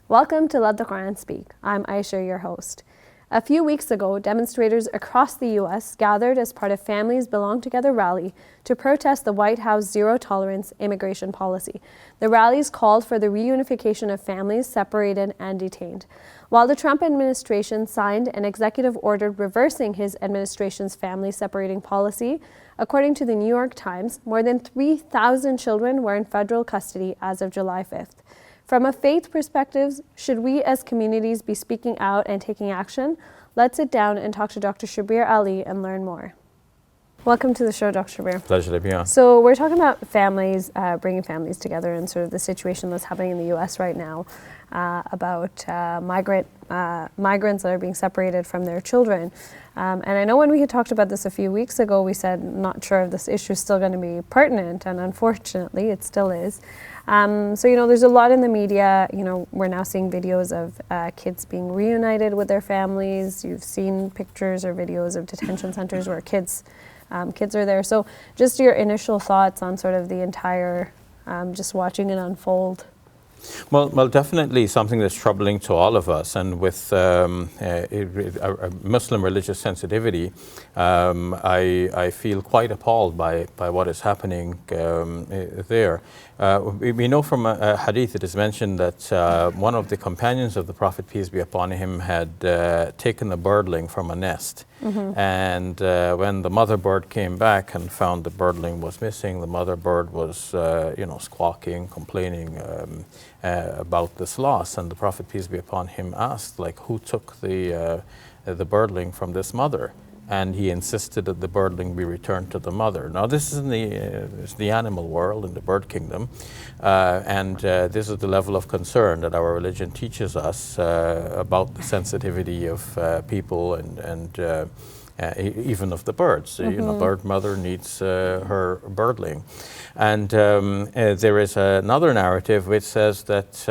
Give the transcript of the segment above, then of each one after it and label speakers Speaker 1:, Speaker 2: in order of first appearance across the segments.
Speaker 1: Welcome to Let the Quran Speak. I'm Aisha, your host. A few weeks ago, demonstrators across the U.S. gathered as part of Families Belong Together rally to protest the White House zero-tolerance immigration policy. The rallies called for the reunification of families separated and detained. While the Trump administration signed an executive order reversing his administration's family-separating policy, according to the New York Times, more than 3,000 children were in federal custody as of July 5th. From a faith perspective, should we as communities be speaking out and taking action? Let's sit down and talk to Dr. Shabir Ally and learn more. Welcome to the show, Dr. Shabir.
Speaker 2: Pleasure to be on.
Speaker 1: So we're talking about families, bringing families together and sort of the situation that's happening in the U.S. right now about migrants that are being separated from their children. And I know when we had talked about this a few weeks ago, we said not sure if this issue is still going to be pertinent, and unfortunately it still is. So, there's a lot in the media. We're now seeing videos of kids being reunited with their families. You've seen pictures or videos of detention centers where kids are there. So just your initial thoughts on sort of the entire, just watching it unfold.
Speaker 2: Well, definitely something that's troubling to all of us, and with a Muslim religious sensitivity, I feel quite appalled by what is happening there. We know from a hadith, it is mentioned that one of the companions of the Prophet, peace be upon him, had taken a birdling from a nest. Mm-hmm. And when the mother bird came back and found the birdling was missing, the mother bird was, squawking, complaining about this loss. And the Prophet, peace be upon him, asked, who took the birdling from this mother? And he insisted that the birdling be returned to the mother. Now, this is in the animal world, in the bird kingdom, and this is the level of concern that our religion teaches us about the sensitivity of people and even of the birds. Mm-hmm. Bird mother needs her birdling. And there is another narrative which says that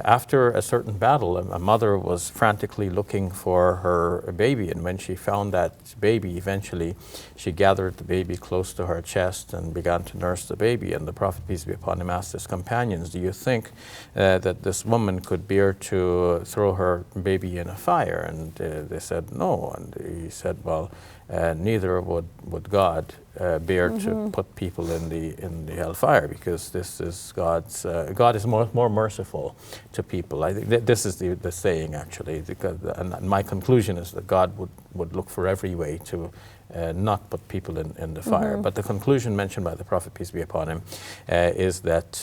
Speaker 2: after a certain battle, a mother was frantically looking for her baby, and when she found that baby, eventually she gathered the baby close to her chest and began to nurse the baby. And the Prophet, peace be upon him, asked his companions, do you think that this woman could bear to throw her baby in a fire? And they said no. And he said, well, neither would God bear to put people in the hellfire, because this is God's. God is more merciful to people. I think this is the saying, actually, because, and my conclusion is that God would look for every way to not put people in the fire. But the conclusion mentioned by the Prophet, peace be upon him, is that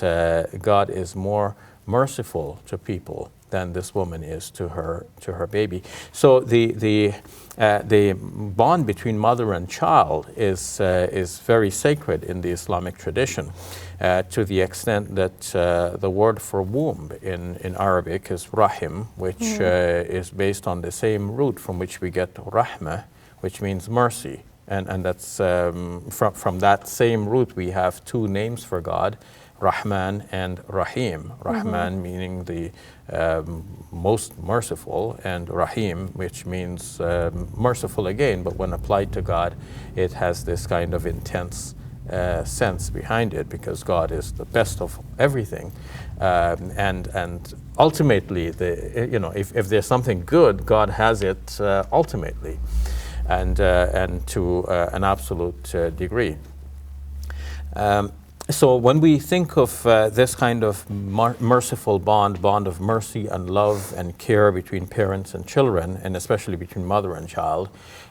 Speaker 2: God is more merciful to people than this woman is to her baby. So the bond between mother and child is very sacred in the Islamic tradition, to the extent that the word for womb in Arabic is rahim, which is based on the same root from which we get rahmah, which means mercy. And that's from that same root we have two names for God, Rahman and Rahim. Rahman meaning the most merciful, and Rahim, which means merciful again, but when applied to God, it has this kind of intense sense behind it, because God is the best of everything, and ultimately, if there's something good, God has it ultimately, and to an absolute degree. So when we think of this kind of merciful bond of mercy and love and care between parents and children, and especially between mother and child,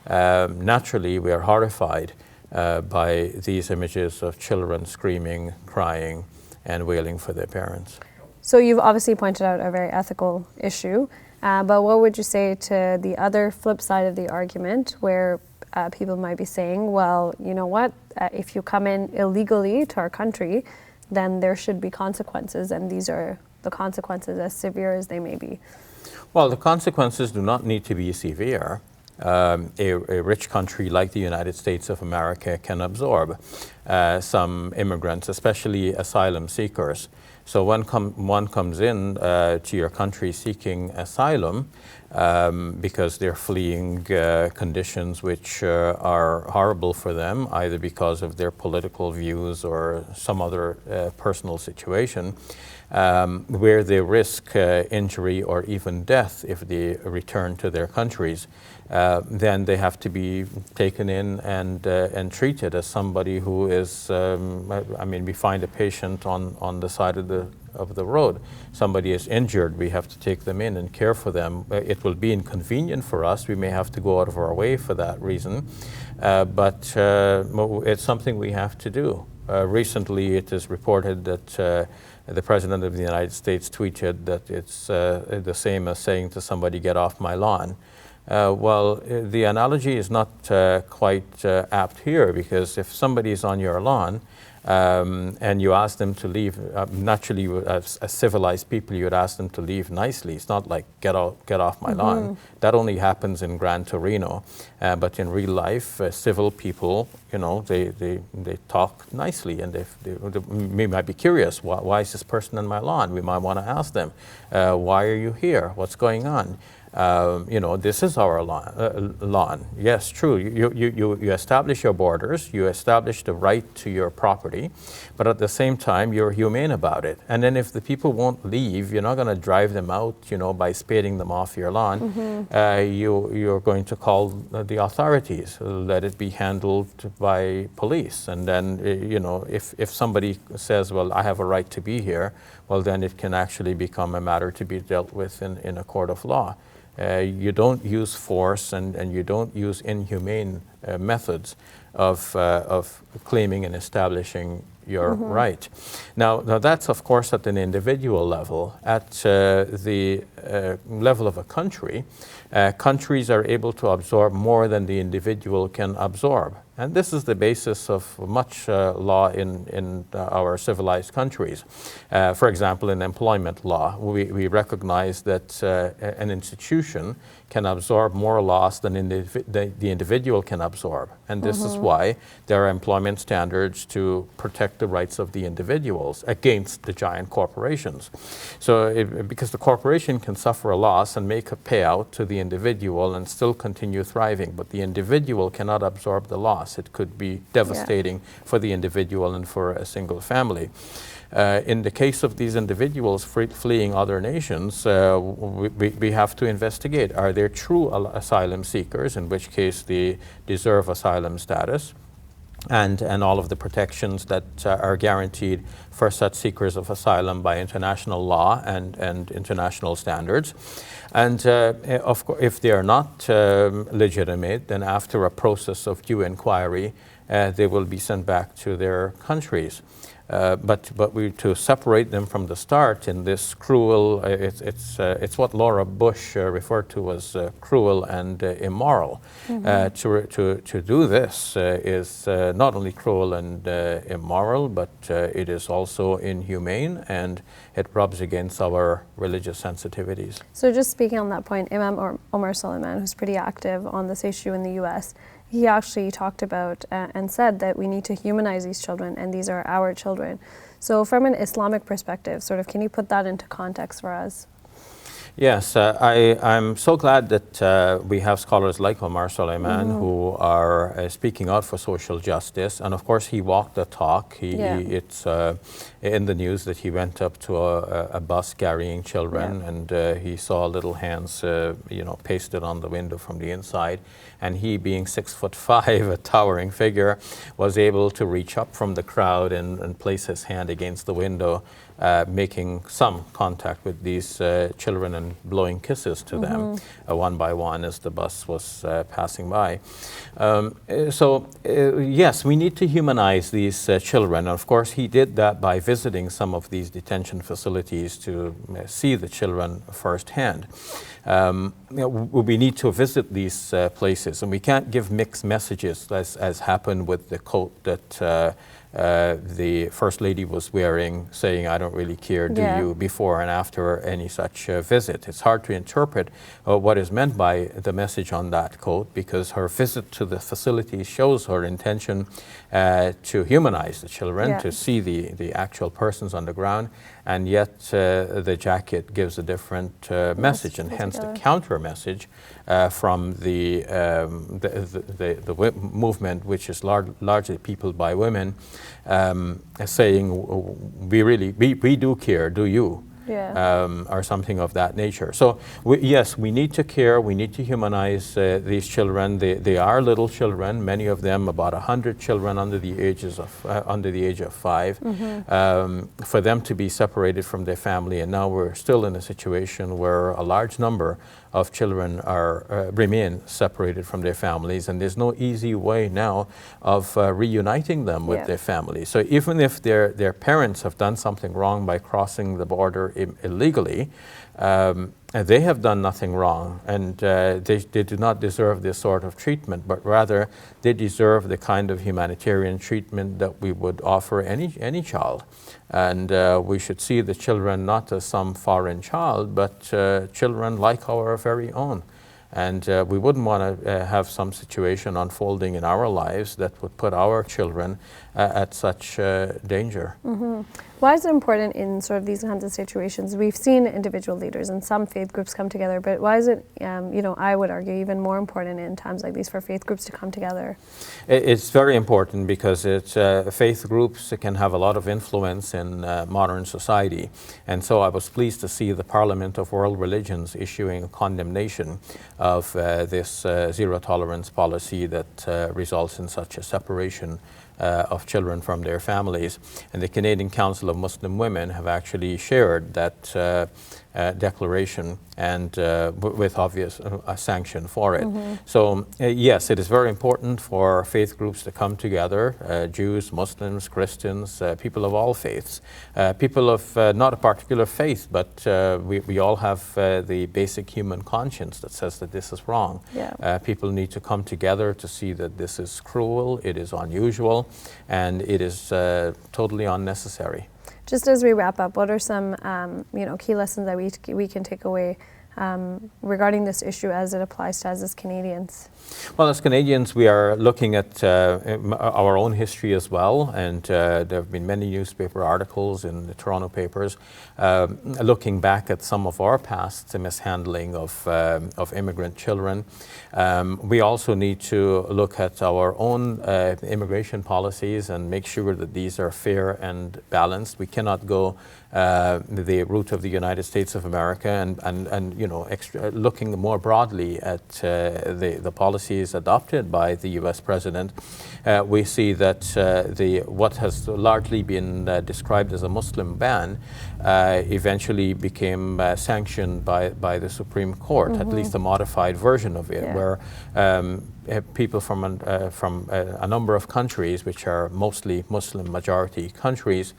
Speaker 2: naturally we are horrified by these images of children screaming, crying, and wailing for their parents.
Speaker 1: So you've obviously pointed out a very ethical issue, but what would you say to the other flip side of the argument, where people might be saying, well, you know what, if you come in illegally to our country, then there should be consequences, and these are the consequences as severe as they may be?
Speaker 2: Well, the consequences do not need to be severe. A rich country like the United States of America can absorb some immigrants, especially asylum seekers. So when one comes in to your country seeking asylum, because they're fleeing conditions which are horrible for them, either because of their political views or some other personal situation, where they risk injury or even death if they return to their countries, then they have to be taken in and treated as somebody who is, I mean, we find a patient on the side of the road. Somebody is injured, we have to take them in and care for them. It will be inconvenient for us. We may have to go out of our way for that reason, but it's something we have to do. Recently, it is reported that the President of the United States tweeted that it's the same as saying to somebody, "Get off my lawn." Well, the analogy is not quite apt here, because if somebody is on your lawn and you ask them to leave, naturally, as civilized people, you would ask them to leave nicely. It's not like, get off my lawn. That only happens in Gran Torino. But in real life, civil people, you know, they talk nicely, and we might be curious, why is this person on my lawn? We might want to ask them, why are you here? What's going on? You know, this is our lawn. Yes, true. You establish your borders, you establish the right to your property, but at the same time, you're humane about it. And then if the people won't leave, you're not going to drive them out, you know, by spading them off your lawn. You're going to call the authorities, let it be handled by police. And then, you know, if somebody says, well, I have a right to be here, well, then it can actually become a matter to be dealt with in a court of law. You don't use force, and you don't use inhumane methods of claiming and establishing your right. Now that's, of course, at an individual level. At the level of a country, countries are able to absorb more than the individual can absorb. And this is the basis of much law in our civilized countries. For example, in employment law, we recognize that an institution can absorb more loss than the individual can absorb. And this is why there are employment standards to protect the rights of the individuals against the giant corporations. So because the corporation can suffer a loss and make a payout to the individual and still continue thriving, but the individual cannot absorb the loss. It could be devastating for the individual and for a single family. In the case of these individuals fleeing other nations, we have to investigate. Are they true asylum seekers, in which case they deserve asylum status, and all of the protections that are guaranteed for such seekers of asylum by international law and international standards. And of course, if they are not legitimate, then after a process of due inquiry, they will be sent back to their countries. But to separate them from the start in this cruel, it's what Laura Bush referred to as cruel and immoral. To do this is not only cruel and immoral, but it is also inhumane, and it rubs against our religious sensitivities.
Speaker 1: So just speaking on that point, Imam Omar Suleiman, who's pretty active on this issue in the U.S., he actually talked about and said that we need to humanize these children, and these are our children. So from an Islamic perspective, sort of, can you put that into context for us?
Speaker 2: Yes, I'm so glad that we have scholars like Omar Suleiman who are speaking out for social justice. And of course, he walked the talk. It's in the news that he went up to a bus carrying children, and he saw little hands, you know, pasted on the window from the inside. And he, being 6'5", a towering figure, was able to reach up from the crowd and place his hand against the window, making some contact with these children and blowing kisses to them one by one as the bus was passing by. Yes, we need to humanize these children. Of course, he did that by visiting some of these detention facilities to see the children firsthand. We need to visit these places, and we can't give mixed messages as happened with the coat that the First Lady was wearing, saying, I don't really care, do you, before and after any such visit. It's hard to interpret what is meant by the message on that coat, because her visit to the facility shows her intention to humanize the children, to see the actual persons on the ground, and yet the jacket gives a different message, and hence the counter message from the movement, which is largely peopled by women, saying, we do care, do you? Or something of that nature. So yes, we need to care, we need to humanize these children. They are little children, many of them, about 100 children under the age of 5, for them to be separated from their family. And now we're still in a situation where a large number of children remain separated from their families, and there's no easy way now of reuniting them with their families. So even if their parents have done something wrong by crossing the border illegally, they have done nothing wrong, and they do not deserve this sort of treatment, but rather they deserve the kind of humanitarian treatment that we would offer any child. And we should see the children not as some foreign child, but children like our very own. And we wouldn't want to have some situation unfolding in our lives that would put our children at such danger.
Speaker 1: Why is it important in sort of these kinds of situations? We've seen individual leaders and some faith groups come together, but why is it, I would argue, even more important in times like these for faith groups to come together?
Speaker 2: It's very important because faith groups can have a lot of influence in modern society. And so I was pleased to see the Parliament of World Religions issuing a condemnation of this zero tolerance policy that results in such a separation of children from their families. And the Canadian Council of Muslim Women have actually shared that declaration, and with obvious sanction for it. So yes, it is very important for faith groups to come together, Jews, Muslims, Christians, people of all faiths, people of not a particular faith, but we all have the basic human conscience that says that this is wrong. People need to come together to see that this is cruel, it is unusual, and it is totally unnecessary.
Speaker 1: Just as we wrap up, what are some key lessons that we can take away regarding this issue as it applies to us as Canadians?
Speaker 2: Well, as Canadians, we are looking at our own history as well, and there have been many newspaper articles in the Toronto papers looking back at some of our past mishandling of immigrant children. We also need to look at our own immigration policies and make sure that these are fair and balanced. We cannot go the route of the United States of America and looking more broadly at the policies adopted by the U.S. President. We see that what has largely been described as a Muslim ban eventually became sanctioned by the Supreme Court, at least a modified version of it, where people from a number of countries, which are mostly Muslim majority countries,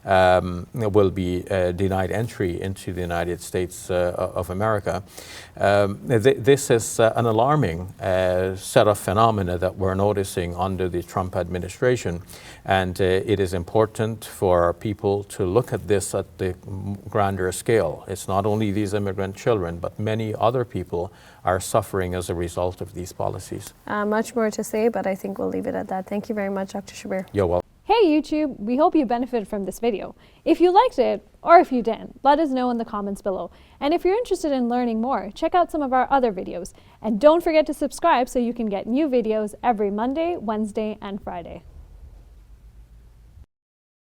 Speaker 2: will be denied entry into the United States of America. This is an alarming set of phenomena that we're noticing under the Trump administration, and it is important for people to look at this at the grander scale. It's not only these immigrant children, but many other people are suffering as a result of these policies.
Speaker 1: Much more to say, but I think we'll leave it at that. Thank you very much, Dr. Shabir.
Speaker 2: You're welcome.
Speaker 3: Hey YouTube, we hope you benefited from this video. If you liked it, or if you didn't, let us know in the comments below. And if you're interested in learning more, check out some of our other videos. And don't forget to subscribe so you can get new videos every Monday, Wednesday, and Friday.